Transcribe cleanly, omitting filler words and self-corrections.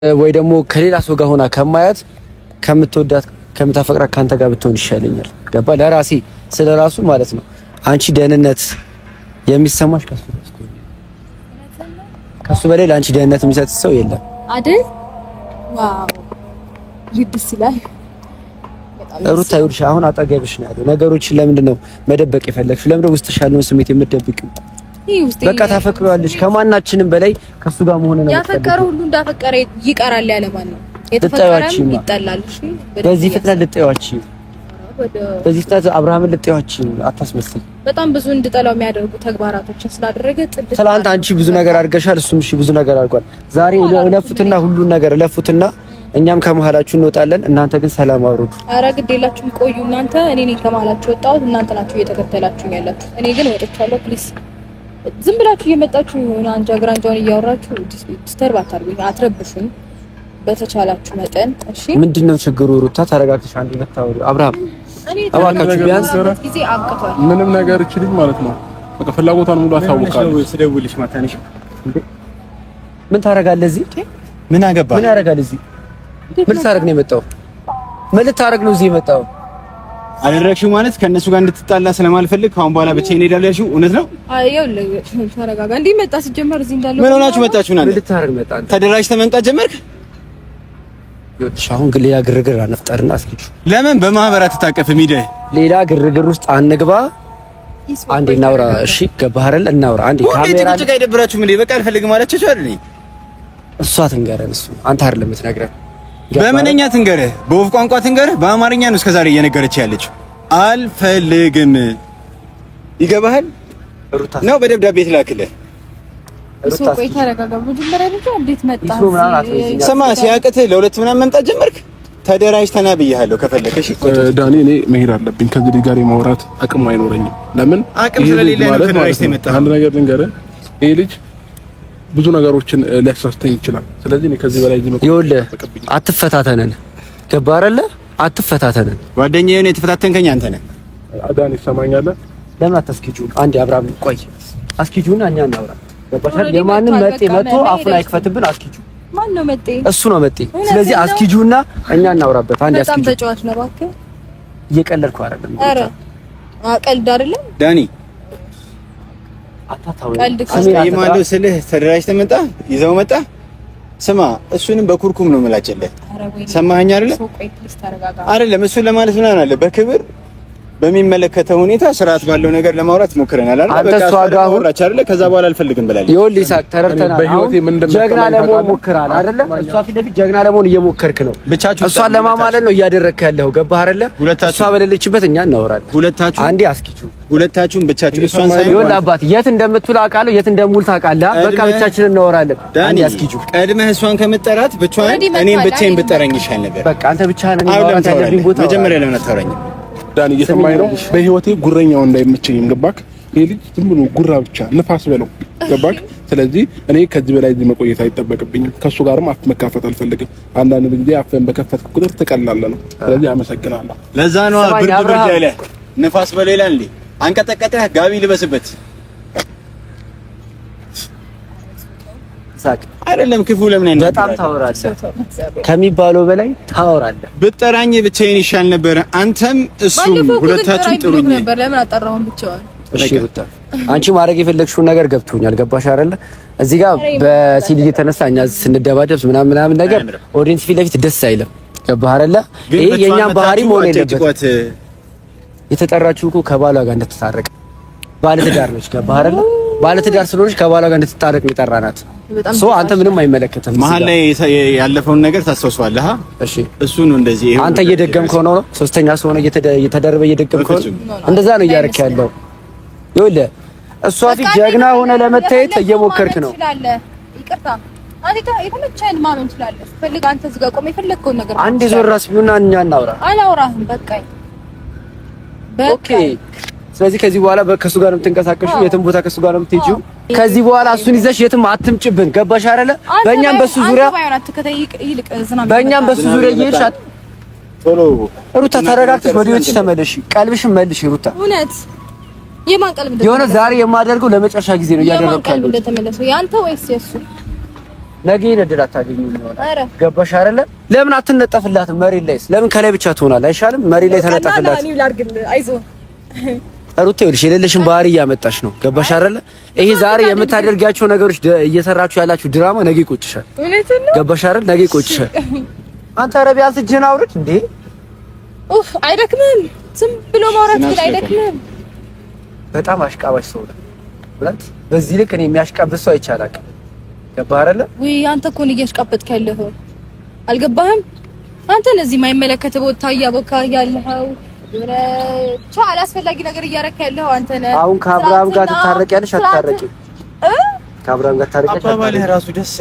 ወይ ደግሞ ከሌላ ሰው ጋር ሆና ከማያት ከምትወዳት ከምታፈቅራት ካንተ ጋር ብትሆን ይሻለኛል። ገባ? ለራሴ ስለራሱ ማለት ነው። አንቺ ደህንነት የሚሰማሽ ከሱ በላይ ለአንቺ ደህንነት የሚሰጥ ሰው የለም አይደል? ዋው ልብስ ይላል። ሩታ ይኸውልሽ፣ አሁን አጠገብሽ ነው ያለው። ነገሮችን ለምንድን ነው መደበቅ የፈለግሽው? ለምንድን ነው ውስጥሽ ያለውን ስሜት የምትደብቂው? በቃ ታፈቅሪዋለሽ። ከማናችንም በላይ ከሱ ጋር መሆን ነው። ያፈቀረው ሁሉ እንዳፈቀረ ይቀራል ያለ ማን ነው? የተፈቀረም ይጣላል። እሺ፣ በዚህ ፍጥነት ልጠይዋች፣ በዚህ ፍጥነት አብርሃምን ልጠይዋች አታስመስል። በጣም ብዙ እንድጠላው የሚያደርጉ ተግባራቶችን ስላደረገ ጥልቅ ስለአንተ አንቺ ብዙ ነገር አድርገሻል፣ እሱም እሺ ብዙ ነገር አድርጓል። ዛሬ ለፉትና ሁሉን ነገር ለፉትና እኛም ከመሀላችሁ እንወጣለን። እናንተ ግን ሰላም አውርዱ። ኧረ ግድ የላችሁም ቆዩ እናንተ። እኔ ነኝ ከመሀላችሁ ወጣሁት፣ እናንተ ናችሁ እየተከተላችሁኝ ያላችሁ። እኔ ግን ወጥቻለሁ። ፕሊዝ ዝም ብላችሁ እየመጣችሁ የሆነ አንጃ ግራንጃውን እያወራችሁ ዲስተርብ አታርጉኝ፣ አትረብሹኝ በተቻላችሁ መጠን። እሺ ምንድነው ችግሩ? ሩታ ተረጋግተሽ አንድ ልታወሩ። አብርሃም እባካችሁ ቢያንስ ጊዜ አብቅቷል። ምንም ነገር እችልኝ ማለት ነው። በቃ ፍላጎቷን ሙሉ አሳውቃለሁ። ስደውልሽ ማታነሽ ምን ታረጋለህ እዚህ? ምን አገባ? ምን ያረጋል እዚህ? ምን ልታረግ ነው የመጣው? ምን ልታረግ ነው እዚህ የመጣው? አደረግሽው ማለት ከነሱ ጋር እንድትጣላ ስለማልፈልግ ካሁን በኋላ ብቻዬን እሄዳለሁ ያልሽው እውነት ነው? አየው ተረጋጋ። እንዴ መጣ ሲጀመር እዚህ እንዳለው ምን ሆናችሁ መጣችሁ? ምን ልታረግ መጣ? ተደራጅተህ መምጣት ጀመርክ? ይኸውልሽ አሁን ግን ሌላ ግርግር አነፍጠርና አስኪዱ። ለምን በማህበራት ተታቀፈ ሚደ ሌላ ግርግር ውስጥ አንግባ። አንዴ እናውራ። እሺ ገባህ አይደል? እናውራ አንዴ። ካሜራ ጭቃ ይደብራችሁ ምን? በቃ አልፈልግም አለችሽ አይደል? እሷ ትንገረን። እሱ አንተ አይደለም የምትነግረን። በምንኛ ትንገረህ? በወፍ ቋንቋ ትንገረህ? በአማርኛ ነው እስከዛሬ እየነገረች ያለችው። አልፈልግም። ይገባሃል ነው? በደብዳቤ ትላክልህ። እሱ ቆይ ተረጋጋ። መጀመሪያ ልጅ እንዴት መጣ? ስማ ሲያቅትህ ለሁለት ምናምን መምጣት ጀመርክ። ተደራጅተና ብያለሁ። ከፈለከሽ ዳኒ እኔ መሄድ አለብኝ። ከዚህ ልጅ ጋር የማውራት አቅም አይኖረኝም። ለምን አቅም ስለሌለ ነው ተደራጅተህ የመጣህ? አንድ ነገር ልንገርህ፣ ይሄ ልጅ ብዙ ነገሮችን ሊያሳስተኝ ይችላል። ስለዚህ እኔ ከዚህ በላይ ይኸውልህ አትፈታተነን። ገባህ አይደለ? አትፈታተነን። ጓደኛዬ ነው የተፈታተንከኝ አንተ ነህ። ዳኒ ይሰማኛል። ለምን አታስኪጁ? አንዴ አብራም ቆይ አስኪጁና እኛ እናውራ። ገባሽ? የማንም መጤ መጥቶ አፉን አይክፈትብን። አስኪጁ ማን ነው መጤ? እሱ ነው መጤ። ስለዚህ አስኪጁና እኛ እናውራበት። አንዴ አስኪጁ በጣም ተጫዋች ነው እባክህ። እየቀለድኩ አይደለም። ኧረ ቀልድ አይደለም ዳኒ። አታታው ይማለው ስልህ ተደራጅተህ መጣ ይዘው መጣ። ስማ እሱንም በኩርኩም ነው የምላጨልህ። ሰማኸኝ አይደለ? አይደለም እሱን ለማለት ምን አለ በክብር በሚመለከተው ሁኔታ ስርዓት ባለው ነገር ለማውራት ሞክረናል አይደል? በቃ አወራች አይደል? ከዛ በኋላ አልፈልግም ብላለች። ይኸውልህ ይሳቅ ተረድተናል። ጀግና ለመሆን ሞክራል አይደለ? እሷ ፊት ለፊት ጀግና ለመሆን እየሞከርክ ነው። እሷን ለማማለል ነው እያደረግክ ያለው። ገባህ አይደለ? እሷ በሌለችበት እኛ እናወራለን። ሁለታችሁ አንዴ አስኪቹ ሁለታችሁም ብቻችሁ እሷን ሳይሆን ይኸውልህ አባት የት እንደምትውል አውቃለሁ፣ የት እንደምውል ታውቃለህ። በቃ ብቻችንን እናወራለን። አንዴ አስኪቹ ቀድመህ እሷን ከመጠራት ብቻዋን እኔን ብቻዬን ብጠረኝ ይሻል ነበር። በቃ አንተ ብቻህን እናወራለን። ያለብኝ ቦታ መጀመሪያ ለምን አታወራኝም? ዳኒ እየሰማኝ ነው። በህይወቴ ጉረኛው እንዳይመቸኝም ገባክ? ይሄ ልጅ ዝም ብሎ ጉራ ብቻ ንፋስ በለው ገባክ? ስለዚህ እኔ ከዚህ በላይ እዚህ መቆየት አይጠበቅብኝም። ከሱ ጋርም አፍ መካፈት አልፈልግም። አንዳንድ ጊዜ አፍን በከፈትክ ቁጥር ትቀላለህ ነው። ስለዚህ አመሰግናለሁ። ለዛ ነው ብርድ ብርድ ያለ ንፋስ በለው ይላል እንዴ? አንቀጠቀጠህ ጋቢ ልበስበት ሳቅ አይደለም። ክፉ ለምን አይነት በጣም ታወራለህ፣ ከሚባለው በላይ ታወራለህ። ብትጠራኝ ብቻዬን ይሻል ነበር። አንተም እሱም ሁለታችሁም ጥሩኝ ነበር። ለምን አጠራውን ብቻዋን? እሺ ሩታ አንቺ ማድረግ የፈለግሽውን ነገር ገብቶኛል። ገባሽ አይደለ? እዚህ ጋር በሲዲ የተነሳ እኛ ስንደባደብ ምናምን ነገር ኦዲየንስ ፊት ለፊት ደስ አይልም። ገባህ አይደለ? ይሄ የኛም ባህሪ መሆን የለበትም። የተጠራችው እኮ ከባሏ ጋር እንድትታረቅ ባለትዳር ነች። ገባህ አይደለ? ባለትዳር ስለሆነች ከባሏ ጋር እንድትታረቅ ነው የጠራናት። ሶ አንተ ምንም አይመለከትም። መሀል ላይ ያለፈውን ነገር ታስታውሳለህ? እሺ እሱ ነው እንደዚህ። አንተ እየደገምከው ነው። ሶስተኛ ሰው ሆነ እየተደረበ እየደገምከው እንደዛ ነው እያደረክ ያለው። ይኸውልህ እሷ ፊት ጀግና ሆነ ለመታየት እየሞከርክ ነው። ይቅርታ አንተ የተመቸህን ማመን ትችላለህ። ፈልግ አንተ እዚህ ጋር ቆም፣ የፈለግከውን ነገር አንዴ ዞር ራስ ቢሆንና እኛ እናውራ። አላውራህም በቃኝ። ኦኬ ስለዚህ ከዚህ በኋላ ከሱ ጋር ነው የምትንቀሳቀሽው፣ የትም ቦታ ከሱ ጋር ነው የምትሄጂው። ከዚህ በኋላ እሱን ይዘሽ የትም አትምጭብን። ገባሽ አይደለ? በእኛም በሱ ዙሪያ እየሄድሽ ቶሎ ሩታ ተረጋግተሽ ወደ ቤትሽ ተመለሽ፣ ቀልብሽን መልሽ ሩታ። እውነት የማን ቀልብ የሆነ ዛሬ የማደርገው ለመጨረሻ ጊዜ ነው እያደረግኩ ያለው። እንደተመለሰው ያንተ ወይስ የሱ? ነገ እድል አታገኙም ይሆናል። ገባሽ አይደለ? ለምን አትነጠፍላትም? መሬት ላይስ ለምን ከላይ ብቻ ትሆናለህ? አይሻልም? መሬት ላይ ተነጠፍላት። እኔ ላድርግልህ። አይዞህ ሩታ፣ ይኸውልሽ የሌለሽን ባህሪ እያመጣሽ ነው። ገባሽ አይደለ? ይሄ ዛሬ የምታደርጋቸው ነገሮች እየሰራችሁ ያላችሁ ድራማ ነገ ይቆጭሻል። ገባሽ አይደል? ነገ ይቆጭሻል። አንተ ኧረ ቢያንስ እጅህን አውርድ እንዴ! ኡፍ አይደክምህም? ዝም ብሎ ማውራት ግን አይደክምህም? በጣም አሽቃባሽ ሰው ነው ብላት። በዚህ ልክ እኔ የሚያሽቃብጥ ሰው አይቻላል። ገባህ አይደለ? ወይ አንተ እኮ ነው እያሽቃበጥክ ያለኸው። አልገባህም? አንተ ለዚህ የማይመለከት ቦታ እያቦካ ያለኸው ቻ አላስፈላጊ ነገር እያረካ ያለው አንተ ነህ። አሁን ከአብርሃም ጋር ትታረቂያለሽ አትታረቂም? ከአብርሃም ጋር ታረቂያለሽ? አባባልህ ራሱ ደስ